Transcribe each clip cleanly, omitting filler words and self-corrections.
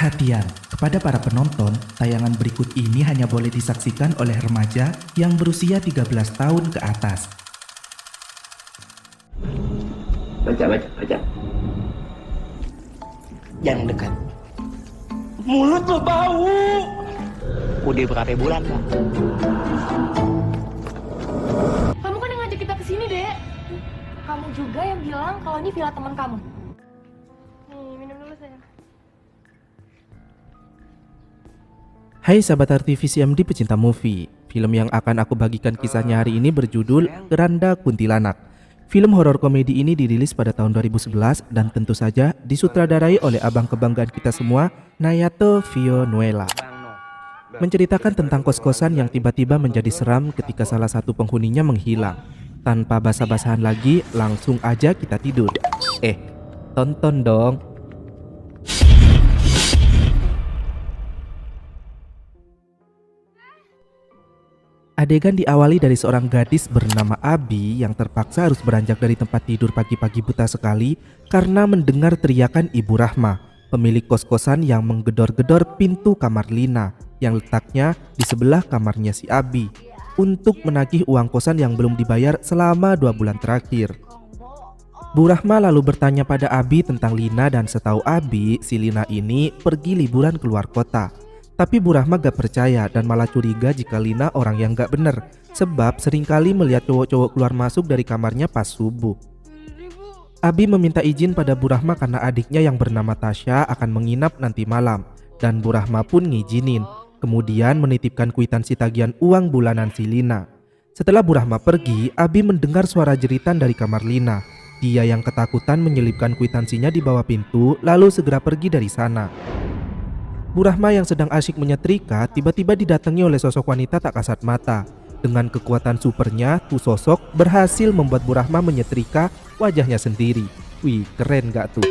Perhatian, kepada para penonton, tayangan berikut ini hanya boleh disaksikan oleh remaja yang berusia 13 tahun ke atas. Baca. Jangan dekat. Mulut lo bau. Udah berapa bulan, Pak? Kamu kan yang ngajak kita ke sini, Dek. Kamu juga yang bilang kalau ini villa teman kamu. Nih, minum dulu, sayang. Hai sahabat RTV CMD pecinta movie. Film yang akan aku bagikan kisahnya hari ini berjudul Keranda Kuntilanak. Film horor komedi ini dirilis pada tahun 2011 dan tentu saja disutradarai oleh abang kebanggaan kita semua, Nayato Villanueva. Menceritakan tentang kos-kosan yang tiba-tiba menjadi seram ketika salah satu penghuninya menghilang. Tanpa basa-basahan lagi, langsung aja kita tidur. Tonton dong. Adegan diawali dari seorang gadis bernama Abi yang terpaksa harus beranjak dari tempat tidur pagi-pagi buta sekali karena mendengar teriakan Ibu Rahma, pemilik kos-kosan yang menggedor-gedor pintu kamar Lina yang letaknya di sebelah kamarnya si Abi untuk menagih uang kosan yang belum dibayar selama 2 bulan terakhir. Bu Rahma lalu bertanya pada Abi tentang Lina dan setahu Abi, si Lina ini pergi liburan keluar kota. Tapi Bu Rahma gak percaya dan malah curiga jika Lina orang yang gak bener, sebab seringkali melihat cowok-cowok keluar masuk dari kamarnya pas subuh. Abi meminta izin pada Bu Rahma karena adiknya yang bernama Tasya akan menginap nanti malam, dan Bu Rahma pun ngizinin, kemudian menitipkan kwitansi tagihan uang bulanan si Lina. Setelah Bu Rahma pergi, Abi mendengar suara jeritan dari kamar Lina. Dia yang ketakutan menyelipkan kwitansinya di bawah pintu lalu segera pergi dari sana. Bu Rahma yang sedang asyik menyetrika tiba-tiba didatangi oleh sosok wanita tak kasat mata. Dengan kekuatan supernya, tuh sosok berhasil membuat Bu Rahma menyetrika wajahnya sendiri. Wih, keren gak tuh?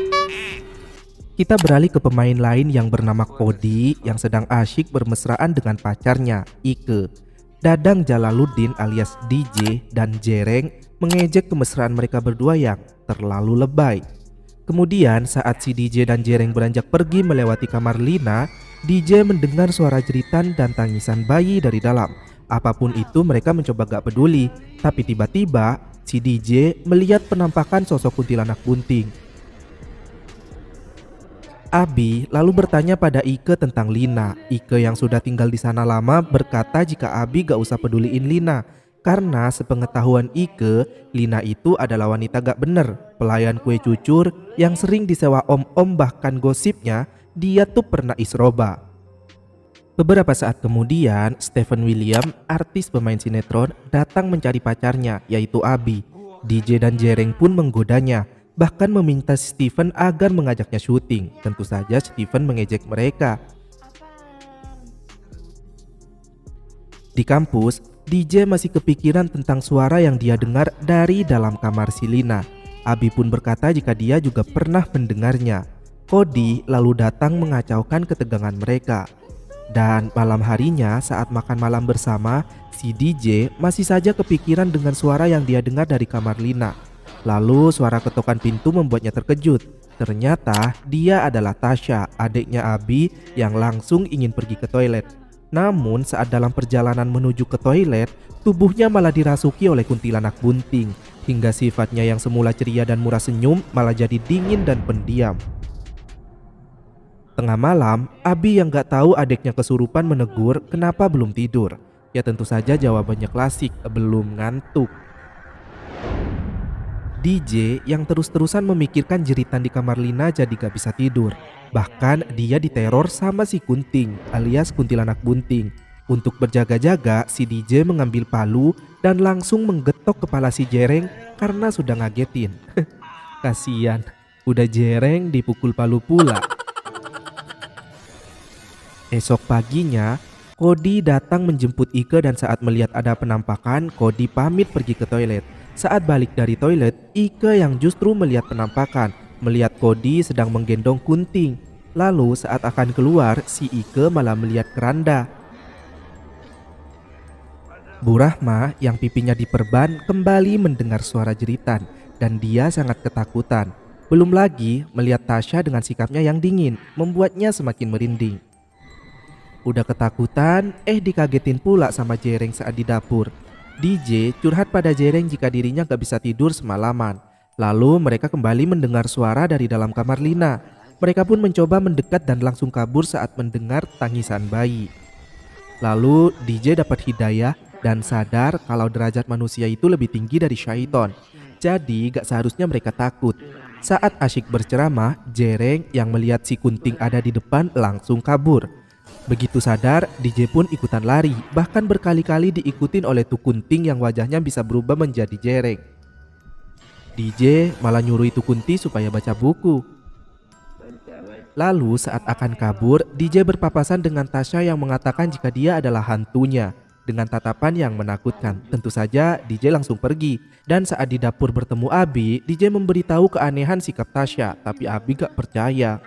Kita beralih ke pemain lain yang bernama Kodi yang sedang asyik bermesraan dengan pacarnya, Ike. Dadang Jalaluddin alias DJ dan Jereng mengejek kemesraan mereka berdua yang terlalu lebay. Kemudian saat si DJ dan Jereng beranjak pergi melewati kamar Lina, DJ mendengar suara jeritan dan tangisan bayi dari dalam. Apapun itu mereka mencoba gak peduli, tapi tiba-tiba si DJ melihat penampakan sosok kuntilanak bunting. Abi lalu bertanya pada Ike tentang Lina. Ike yang sudah tinggal di sana lama berkata jika Abi gak usah peduliin Lina. Karena sepengetahuan Ike, Lina itu adalah wanita gak bener, pelayan kue cucur yang sering disewa om-om, bahkan gosipnya dia tuh pernah isroba. Beberapa saat kemudian, Stephen William, artis pemain sinetron, datang mencari pacarnya yaitu Abi. DJ dan Jereng pun menggodanya, bahkan meminta Stephen agar mengajaknya syuting. Tentu saja Stephen mengejek mereka. Di kampus, DJ masih kepikiran tentang suara yang dia dengar dari dalam kamar si Lina. Abi pun berkata jika dia juga pernah mendengarnya. Kodi lalu datang mengacaukan ketegangan mereka. Dan malam harinya saat makan malam bersama, si DJ masih saja kepikiran dengan suara yang dia dengar dari kamar Lina. Lalu suara ketukan pintu membuatnya terkejut. Ternyata dia adalah Tasya, adiknya Abi yang langsung ingin pergi ke toilet. Namun saat dalam perjalanan menuju ke toilet, tubuhnya malah dirasuki oleh kuntilanak bunting, hingga sifatnya yang semula ceria dan murah senyum malah jadi dingin dan pendiam. Tengah malam, Abi yang gak tahu adiknya kesurupan menegur kenapa belum tidur. Ya tentu saja jawabannya klasik, belum ngantuk. DJ yang terus-terusan memikirkan jeritan di kamar Lina jadi gak bisa tidur. Bahkan dia diteror sama si Kunting alias kuntilanak bunting. Untuk berjaga-jaga, si DJ mengambil palu dan langsung menggetok kepala si Jereng karena sudah ngagetin. Kasian, udah Jereng dipukul palu pula. Esok paginya, Kodi datang menjemput Ike dan saat melihat ada penampakan, Kodi pamit pergi ke toilet. Saat balik dari toilet, Ike yang justru melihat penampakan, melihat Kodi sedang menggendong Kunting. Lalu saat akan keluar, si Ike malah melihat keranda. Bu Rahma yang pipinya diperban kembali mendengar suara jeritan dan dia sangat ketakutan. Belum lagi melihat Tasya dengan sikapnya yang dingin, membuatnya semakin merinding. Udah ketakutan, dikagetin pula sama Jereng saat di dapur. DJ curhat pada Jereng jika dirinya gak bisa tidur semalaman. Lalu mereka kembali mendengar suara dari dalam kamar Lina. Mereka pun mencoba mendekat dan langsung kabur saat mendengar tangisan bayi. Lalu DJ dapat hidayah dan sadar kalau derajat manusia itu lebih tinggi dari syaiton. Jadi gak seharusnya mereka takut. Saat asyik berceramah, Jereng yang melihat si Kunting ada di depan langsung kabur. Begitu sadar, DJ pun ikutan lari, bahkan berkali-kali diikutin oleh Tu Kunting yang wajahnya bisa berubah menjadi Jereng. DJ malah nyuruh Tu Kunti supaya baca buku. Lalu saat akan kabur, DJ berpapasan dengan Tasya yang mengatakan jika dia adalah hantunya. Dengan tatapan yang menakutkan, tentu saja DJ langsung pergi. Dan saat di dapur bertemu Abi, DJ memberitahu keanehan sikap Tasya, tapi Abi gak percaya.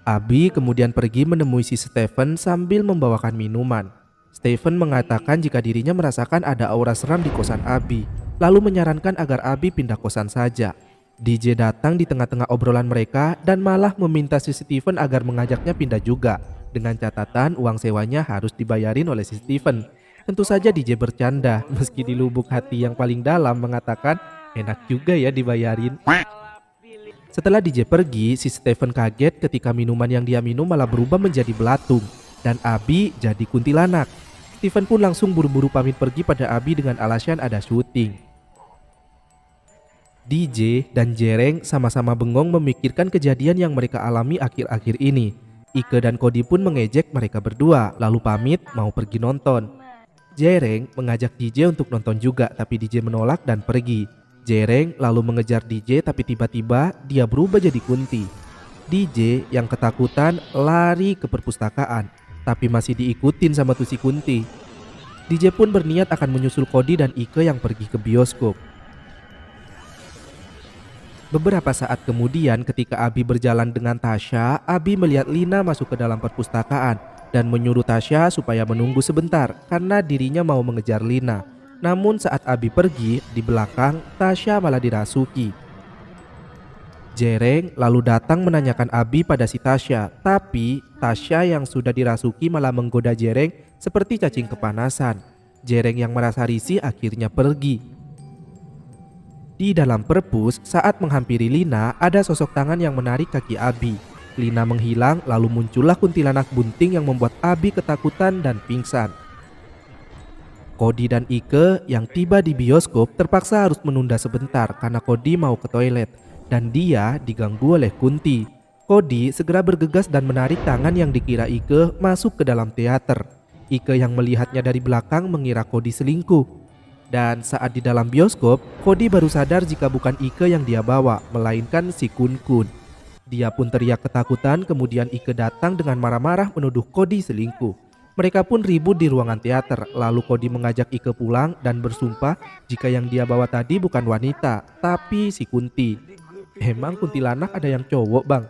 Abi kemudian pergi menemui si Stephen sambil membawakan minuman. Stephen mengatakan jika dirinya merasakan ada aura seram di kosan Abi, lalu menyarankan agar Abi pindah kosan saja. DJ datang di tengah-tengah obrolan mereka dan malah meminta si Stephen agar mengajaknya pindah juga, dengan catatan uang sewanya harus dibayarin oleh si Stephen. Tentu saja DJ bercanda, meski di lubuk hati yang paling dalam mengatakan enak juga ya dibayarin. Setelah DJ pergi, si Stephen kaget ketika minuman yang dia minum malah berubah menjadi belatung dan Abi jadi kuntilanak. Stephen pun langsung buru-buru pamit pergi pada Abi dengan alasan ada syuting. DJ dan Jereng sama-sama bengong memikirkan kejadian yang mereka alami akhir-akhir ini. Ike dan Kodi pun mengejek mereka berdua, lalu pamit mau pergi nonton. Jereng mengajak DJ untuk nonton juga, tapi DJ menolak dan pergi. Jereng lalu mengejar DJ, tapi tiba-tiba dia berubah jadi Kunti. DJ yang ketakutan lari ke perpustakaan, tapi masih diikutin sama si Kunti. DJ pun berniat akan menyusul Kodi dan Ike yang pergi ke bioskop. Beberapa saat kemudian ketika Abi berjalan dengan Tasya, Abi melihat Lina masuk ke dalam perpustakaan dan menyuruh Tasya supaya menunggu sebentar karena dirinya mau mengejar Lina. Namun saat Abi pergi, di belakang Tasya malah dirasuki. Jereng lalu datang menanyakan Abi pada si Tasya, tapi Tasya yang sudah dirasuki malah menggoda Jereng seperti cacing kepanasan. Jereng yang merasa risih akhirnya pergi. Di dalam perpus, saat menghampiri Lina, ada sosok tangan yang menarik kaki Abi. Lina menghilang, lalu muncullah kuntilanak bunting yang membuat Abi ketakutan dan pingsan. Kodi dan Ike yang tiba di bioskop terpaksa harus menunda sebentar karena Kodi mau ke toilet dan dia diganggu oleh Kunti. Kodi segera bergegas dan menarik tangan yang dikira Ike masuk ke dalam teater. Ike yang melihatnya dari belakang mengira Kodi selingkuh. Dan saat di dalam bioskop, Kodi baru sadar jika bukan Ike yang dia bawa, melainkan si Kun-kun. Dia pun teriak ketakutan, kemudian Ike datang dengan marah-marah menuduh Kodi selingkuh. Mereka pun ribut di ruangan teater, lalu Kodi mengajak Ike pulang dan bersumpah jika yang dia bawa tadi bukan wanita, tapi si Kunti. Emang kuntilanak ada yang cowok bang?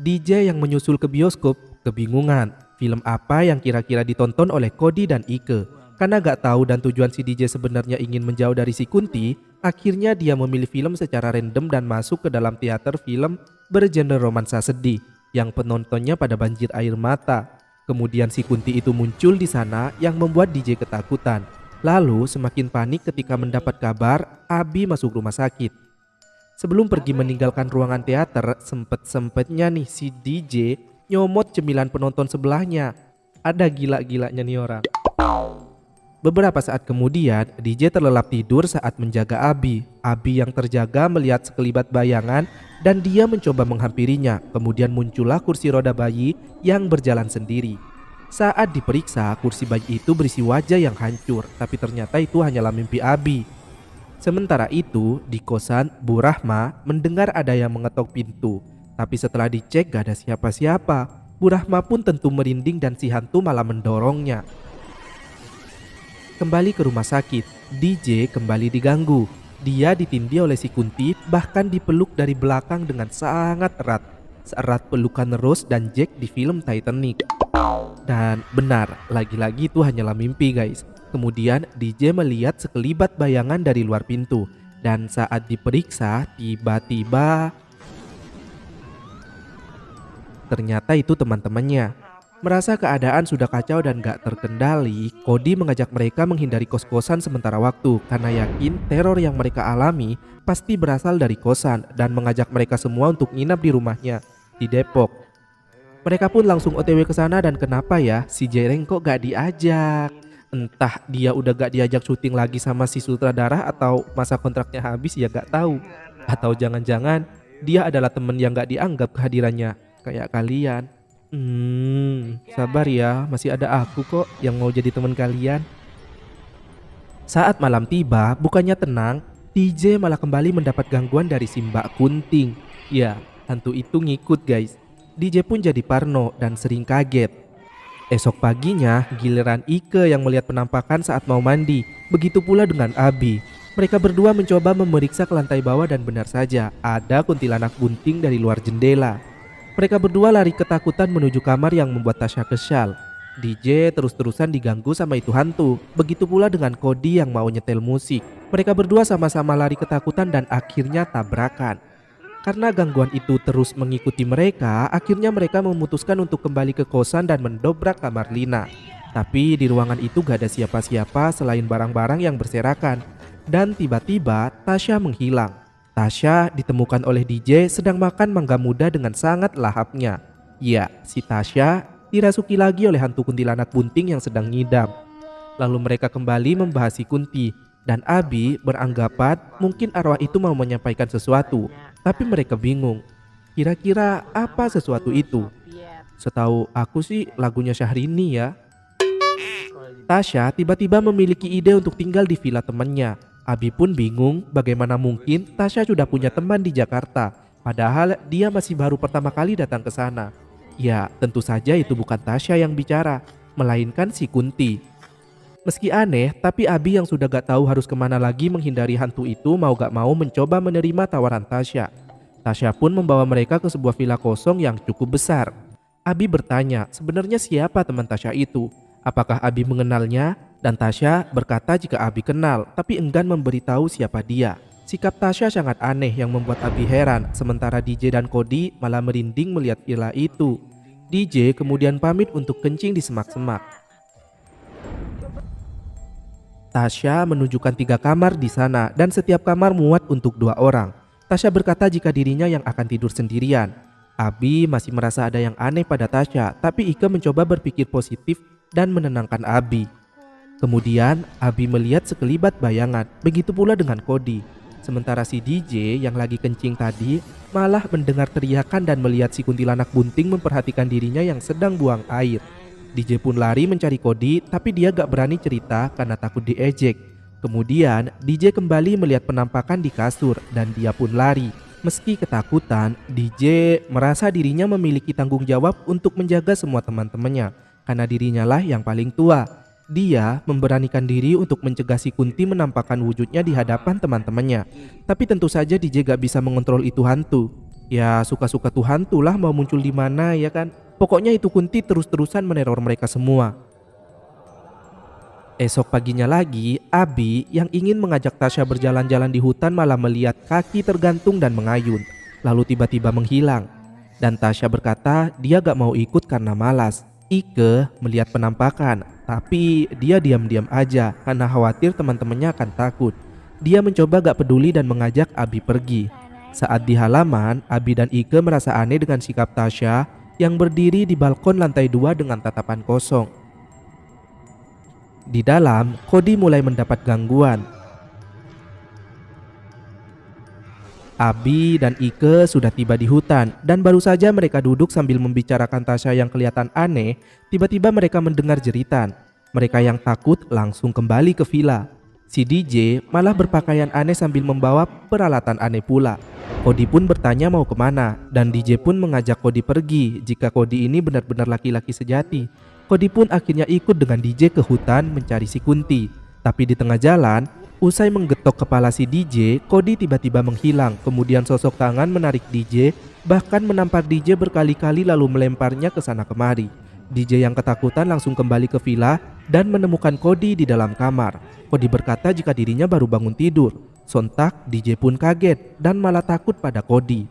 DJ yang menyusul ke bioskop kebingungan, film apa yang kira-kira ditonton oleh Kodi dan Ike. Karena gak tahu dan tujuan si DJ sebenarnya ingin menjauh dari si Kunti, akhirnya dia memilih film secara random dan masuk ke dalam teater film bergenre romansa sedih yang penontonnya pada banjir air mata. Kemudian si Kunti itu muncul di sana yang membuat DJ ketakutan. Lalu semakin panik ketika mendapat kabar Abi masuk rumah sakit. Sebelum pergi meninggalkan ruangan teater, sempet-sempetnya nih si DJ nyomot cemilan penonton sebelahnya. Ada gila-gilanya nih orang. Beberapa saat kemudian, DJ terlelap tidur saat menjaga Abi. Abi yang terjaga melihat sekelibat bayangan dan dia mencoba menghampirinya. Kemudian muncullah kursi roda bayi yang berjalan sendiri. Saat diperiksa, kursi bayi itu berisi wajah yang hancur, tapi ternyata itu hanyalah mimpi Abi. Sementara itu, di kosan, Bu Rahma mendengar ada yang mengetok pintu. Tapi setelah dicek gak ada siapa-siapa. Bu Rahma pun tentu merinding dan si hantu malah mendorongnya. Kembali ke rumah sakit, DJ kembali diganggu. Dia ditindih oleh si Kunti, bahkan dipeluk dari belakang dengan sangat erat. Seerat pelukan Rose dan Jack di film Titanic. Dan benar, lagi-lagi itu hanyalah mimpi guys. Kemudian DJ melihat sekelibat bayangan dari luar pintu. Dan saat diperiksa, tiba-tiba ternyata itu teman-temannya. Merasa keadaan sudah kacau dan gak terkendali, Cody mengajak mereka menghindari kos-kosan sementara waktu karena yakin teror yang mereka alami pasti berasal dari kosan dan mengajak mereka semua untuk nginap di rumahnya di Depok. Mereka pun langsung OTW ke sana dan kenapa ya si Jereng kok gak diajak? Entah dia udah gak diajak syuting lagi sama si sutradara atau masa kontraknya habis ya gak tahu. Atau jangan-jangan dia adalah temen yang gak dianggap kehadirannya kayak kalian. Sabar ya, masih ada aku kok yang mau jadi teman kalian. Saat malam tiba, bukannya tenang, DJ malah kembali mendapat gangguan dari si Mbak Kunting. Ya, hantu itu ngikut guys. DJ pun jadi parno dan sering kaget. Esok paginya, giliran Ike yang melihat penampakan saat mau mandi. Begitu pula dengan Abi. Mereka berdua mencoba memeriksa ke lantai bawah dan benar saja ada kuntilanak bunting dari luar jendela. Mereka berdua lari ketakutan menuju kamar yang membuat Tasya kesal. DJ terus-terusan diganggu sama itu hantu. Begitu pula dengan Cody yang mau nyetel musik. Mereka berdua sama-sama lari ketakutan dan akhirnya tabrakan. Karena gangguan itu terus mengikuti mereka, akhirnya mereka memutuskan untuk kembali ke kosan dan mendobrak kamar Lina. Tapi di ruangan itu gak ada siapa-siapa selain barang-barang yang berserakan. Dan tiba-tiba Tasya menghilang. Tasya ditemukan oleh DJ sedang makan mangga muda dengan sangat lahapnya. Ya, si Tasya dirasuki lagi oleh hantu kuntilanak bunting yang sedang ngidam. Lalu mereka kembali membahas si Kunti. Dan Abi beranggapan mungkin arwah itu mau menyampaikan sesuatu. Tapi mereka bingung. Kira-kira apa sesuatu itu? Setahu aku sih lagunya Syahrini ya. Tasya tiba-tiba memiliki ide untuk tinggal di villa temannya. Abi pun bingung bagaimana mungkin Tasya sudah punya teman di Jakarta. Padahal dia masih baru pertama kali datang ke sana. Ya tentu saja itu bukan Tasya yang bicara, melainkan si Kunti. Meski aneh, tapi Abi yang sudah gak tahu harus kemana lagi menghindari hantu itu mau gak mau mencoba menerima tawaran Tasya. Tasya pun membawa mereka ke sebuah villa kosong yang cukup besar. Abi bertanya sebenarnya siapa teman Tasya itu. Apakah Abi mengenalnya? Dan Tasya berkata jika Abi kenal, tapi enggan memberitahu siapa dia. Sikap Tasya sangat aneh yang membuat Abi heran, sementara DJ dan Cody malah merinding melihat villa itu. DJ kemudian pamit untuk kencing di semak-semak. Tasya menunjukkan 3 kamar di sana dan setiap kamar muat untuk 2 orang. Tasya berkata jika dirinya yang akan tidur sendirian. Abi masih merasa ada yang aneh pada Tasya, tapi Ike mencoba berpikir positif dan menenangkan Abi. Kemudian Abi melihat sekelibat bayangan, begitu pula dengan Cody. Sementara si DJ yang lagi kencing tadi malah mendengar teriakan dan melihat si kuntilanak bunting memperhatikan dirinya yang sedang buang air. DJ pun lari mencari Cody, tapi dia gak berani cerita karena takut diejek. Kemudian DJ kembali melihat penampakan di kasur dan dia pun lari. Meski ketakutan, DJ merasa dirinya memiliki tanggung jawab untuk menjaga semua teman-temannya karena dirinya lah yang paling tua. Dia memberanikan diri untuk mencegah si Kunti menampakkan wujudnya di hadapan teman-temannya. Tapi tentu saja DJ gak bisa mengontrol itu hantu. Ya suka-suka tuh hantu lah mau muncul di mana ya kan. Pokoknya itu Kunti terus-terusan meneror mereka semua. Esok paginya lagi, Abi yang ingin mengajak Tasya berjalan-jalan di hutan malah melihat kaki tergantung dan mengayun. Lalu tiba-tiba menghilang. Dan Tasya berkata dia gak mau ikut karena malas. Ike melihat penampakan, tapi dia diam-diam aja karena khawatir teman-temannya akan takut. Dia mencoba gak peduli dan mengajak Abi pergi. Saat di halaman, Abi dan Ike merasa aneh dengan sikap Tasya yang berdiri di balkon lantai 2 dengan tatapan kosong. Di dalam, Cody mulai mendapat gangguan. Abi dan Ike sudah tiba di hutan dan baru saja mereka duduk sambil membicarakan Tasya yang kelihatan aneh. Tiba-tiba mereka mendengar jeritan. Mereka yang takut langsung kembali ke villa. Si DJ malah berpakaian aneh sambil membawa peralatan aneh pula. Cody pun bertanya mau kemana dan DJ pun mengajak Cody pergi jika Cody ini benar-benar laki-laki sejati. Cody pun akhirnya ikut dengan DJ ke hutan mencari si Kunti. Tapi di tengah jalan, usai menggetok kepala si DJ, Cody tiba-tiba menghilang. Kemudian sosok tangan menarik DJ, bahkan menampar DJ berkali-kali lalu melemparnya ke sana kemari. DJ yang ketakutan langsung kembali ke villa dan menemukan Cody di dalam kamar. Cody berkata jika dirinya baru bangun tidur. Sontak DJ pun kaget dan malah takut pada Cody.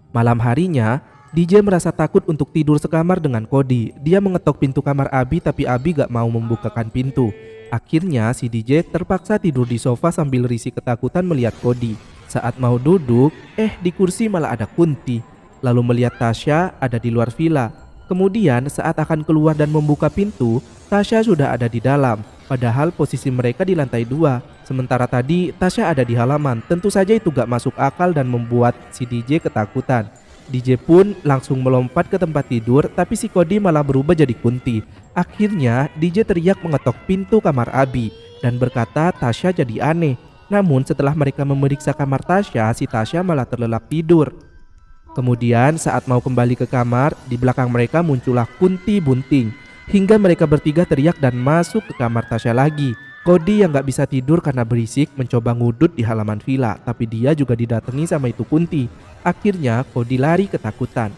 Malam harinya, DJ merasa takut untuk tidur sekamar dengan Cody. Dia mengetok pintu kamar Abi tapi Abi gak mau membukakan pintu. Akhirnya si DJ terpaksa tidur di sofa sambil risih ketakutan melihat Cody. Saat mau duduk, di kursi malah ada Kunti. Lalu melihat Tasya ada di luar villa. Kemudian saat akan keluar dan membuka pintu, Tasya sudah ada di dalam. Padahal posisi mereka di lantai 2. Sementara tadi Tasya ada di halaman. Tentu saja itu gak masuk akal dan membuat si DJ ketakutan. DJ pun langsung melompat ke tempat tidur, tapi si Cody malah berubah jadi Kunti. Akhirnya DJ teriak mengetok pintu kamar Abi dan berkata Tasya jadi aneh. Namun setelah mereka memeriksa kamar Tasya, si Tasya malah terlelap tidur. Kemudian saat mau kembali ke kamar, di belakang mereka muncullah Kunti bunting. Hingga mereka bertiga teriak dan masuk ke kamar Tasya lagi. Cody yang gak bisa tidur karena berisik mencoba ngudut di halaman villa, tapi dia juga didatangi sama itu Kunti. Akhirnya Cody lari ketakutan.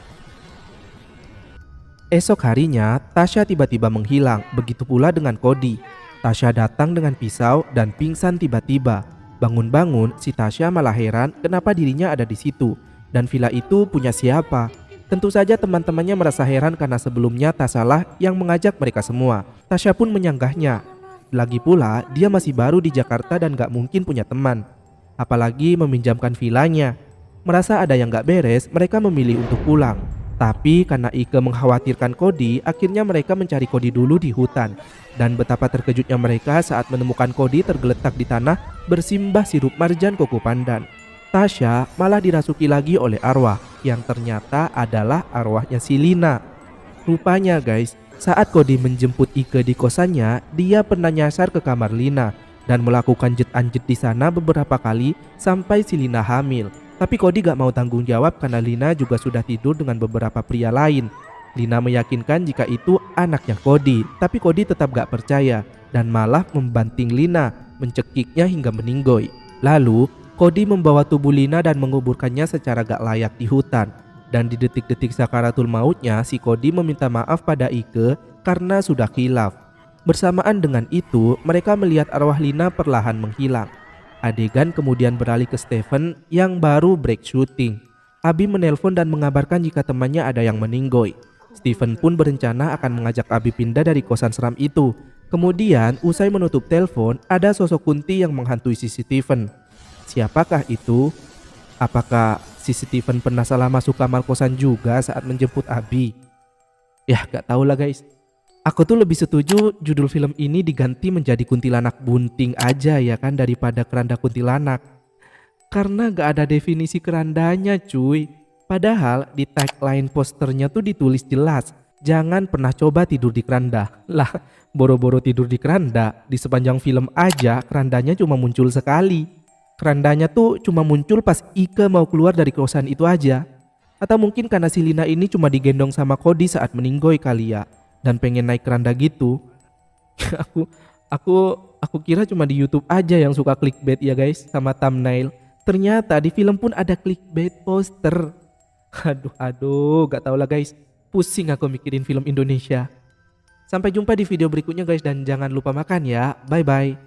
Esok harinya Tasya tiba-tiba menghilang, begitu pula dengan Cody. Tasya datang dengan pisau dan pingsan tiba-tiba. Bangun-bangun si Tasya malah heran kenapa dirinya ada di situ dan villa itu punya siapa. Tentu saja teman-temannya merasa heran karena sebelumnya Tasyalah yang mengajak mereka semua. Tasya pun menyanggahnya. Lagi pula dia masih baru di Jakarta dan gak mungkin punya teman, apalagi meminjamkan villanya. Merasa ada yang gak beres, mereka memilih untuk pulang. Tapi karena Ike mengkhawatirkan Cody, akhirnya mereka mencari Cody dulu di hutan. Dan betapa terkejutnya mereka saat menemukan Cody tergeletak di tanah bersimbah sirup marjan koko pandan. Tasya malah dirasuki lagi oleh arwah yang ternyata adalah arwahnya si Lina. Rupanya guys, saat Cody menjemput Ike di kosannya, dia pernah nyasar ke kamar Lina dan melakukan jet-anjet di sana beberapa kali sampai si Lina hamil. Tapi Cody gak mau tanggung jawab karena Lina juga sudah tidur dengan beberapa pria lain. Lina meyakinkan jika itu anaknya Cody, tapi Cody tetap gak percaya dan malah membanting Lina, mencekiknya hingga meninggoy. Lalu Cody membawa tubuh Lina dan menguburkannya secara gak layak di hutan. Dan di detik-detik sakaratul mautnya, si Cody meminta maaf pada Ike karena sudah khilaf. Bersamaan dengan itu, mereka melihat arwah Lina perlahan menghilang. Adegan kemudian beralih ke Stephen yang baru break syuting. Abi menelpon dan mengabarkan jika temannya ada yang meninggoy. Stephen pun berencana akan mengajak Abi pindah dari kosan seram itu. Kemudian usai menutup telepon, ada sosok Kunti yang menghantui si Stephen. Siapakah itu? Apakah si Stephen pernah salah masuk kamar kosan juga saat menjemput Abi? Ya gak tau lah guys. Aku tuh lebih setuju judul film ini diganti menjadi Kuntilanak Bunting aja ya kan, daripada Keranda Kuntilanak. Karena gak ada definisi kerandanya cuy. Padahal di tagline posternya tuh ditulis jelas, jangan pernah coba tidur di keranda. Lah boro-boro tidur di keranda, di sepanjang film aja kerandanya cuma muncul sekali. Kerandanya tuh cuma muncul pas Ike mau keluar dari kosan itu aja. Atau mungkin karena si Lina ini cuma digendong sama Cody saat meninggoy kali ya, dan pengen naik keranda gitu. aku kira cuma di YouTube aja yang suka clickbait ya guys sama thumbnail. Ternyata di film pun ada clickbait poster. Aduh, gak tau lah guys. Pusing aku mikirin film Indonesia. Sampai jumpa di video berikutnya guys, dan jangan lupa makan ya. Bye bye.